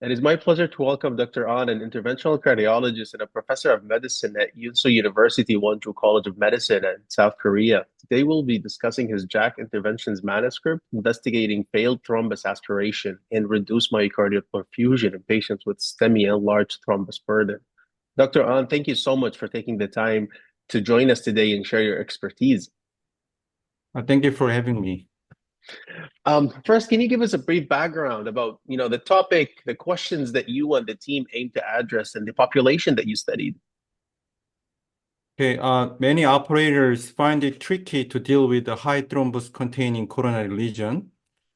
It is my pleasure to welcome Dr. An, an interventional cardiologist and a professor of medicine at Yunsu University Wonju College of Medicine in South Korea. Today we'll be discussing his JACC interventions manuscript investigating failed thrombus aspiration and reduced myocardial perfusion in patients with STEMI and large thrombus burden. Dr. An, thank you so much for taking the time to join us today and share your expertise. Thank you for having me. First, can you give us a brief background about, the topic, the questions that you and the team aim to address, and the population that you studied? Okay, many operators find it tricky to deal with the high thrombus containing coronary lesion.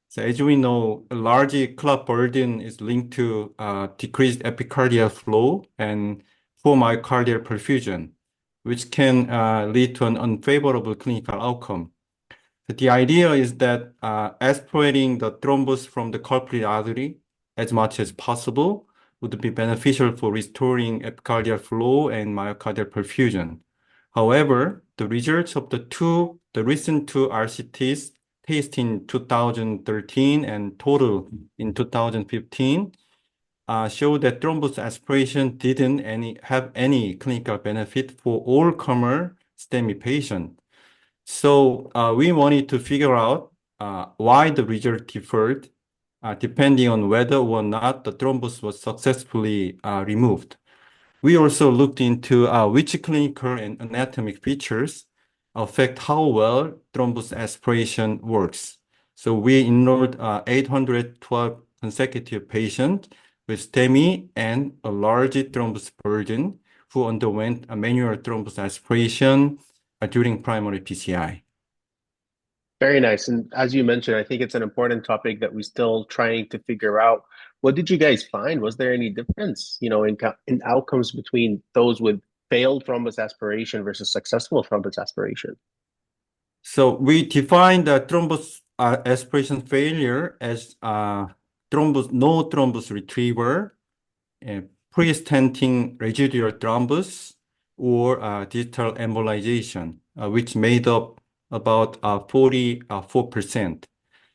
So as we know, a large clot burden is linked to decreased epicardial flow and poor myocardial perfusion, which can lead to an unfavorable clinical outcome. The idea is that aspirating the thrombus from the culprit artery as much as possible would be beneficial for restoring epicardial flow and myocardial perfusion. However, the results of the recent two RCTs tested in 2013 and total in 2015 show that thrombus aspiration didn't have any clinical benefit for all comer STEMI patients. So we wanted to figure out why the result differed depending on whether or not the thrombus was successfully removed. We also looked into which clinical and anatomic features affect how well thrombus aspiration works. So we enrolled 812 consecutive patients with STEMI and a large thrombus burden who underwent a manual thrombus aspiration during primary PCI. Very nice. And as you mentioned, I think it's an important topic that we're still trying to figure out. What did you guys find? Was there any difference, in outcomes between those with failed thrombus aspiration versus successful thrombus aspiration? So we define the thrombus aspiration failure as no thrombus retrieval, pre-stenting residual thrombus, or distal embolization, which made up about 44%.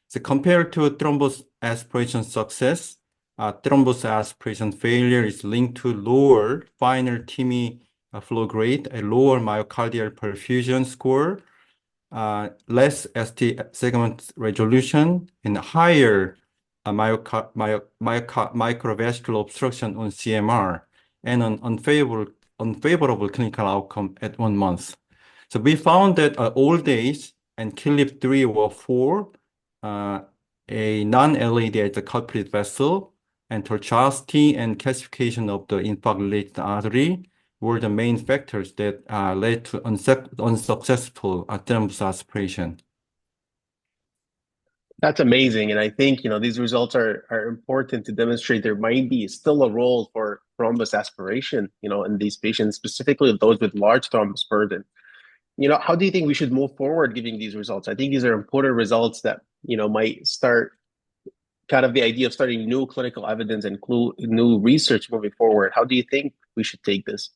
So compared to thrombus aspiration success, thrombus aspiration failure is linked to lower final TIMI flow rate, a lower myocardial perfusion score, less ST segment resolution, and higher microvascular obstruction on CMR, and an unfavorable clinical outcome at 1 month. So we found that old age and KLIP 3 or 4, a non-LAD as the culprit vessel, and tortuosity and calcification of the infarct-related artery were the main factors that led to unsuccessful thrombus aspiration. That's amazing. And I think, these results are important to demonstrate there might be still a role for thrombus aspiration, in these patients, specifically those with large thrombus burden. How do you think we should move forward giving these results? I think these are important results that, might start kind of the idea of starting new clinical evidence and new research moving forward. How do you think we should take this?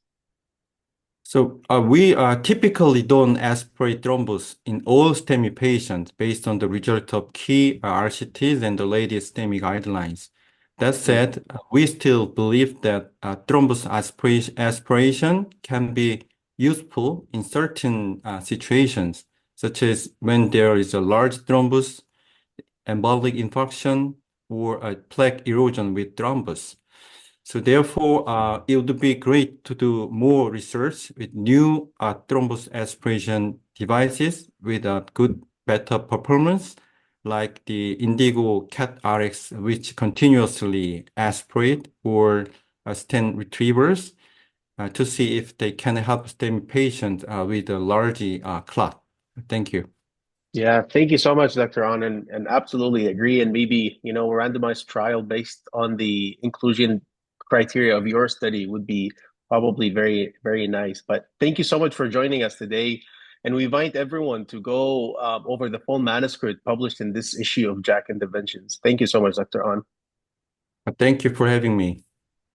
So we typically don't aspirate thrombus in all STEMI patients based on the result of key RCTs and the latest STEMI guidelines. That said, we still believe that thrombus aspiration can be useful in certain situations, such as when there is a large thrombus, embolic infarction, or a plaque erosion with thrombus. So therefore, it would be great to do more research with new thrombus aspiration devices with a good beta performance, like the Indigo CAT RX, which continuously aspirate, or stent retrievers, to see if they can help STEMI patients with a large clot. Thank you. Yeah, thank you so much, Dr. An, and absolutely agree. And maybe, a randomized trial based on the inclusion criteria of your study would be probably very, very nice. But thank you so much for joining us today. And we invite everyone to go over the full manuscript published in this issue of JACC Interventions. Thank you so much, Dr. An. Thank you for having me.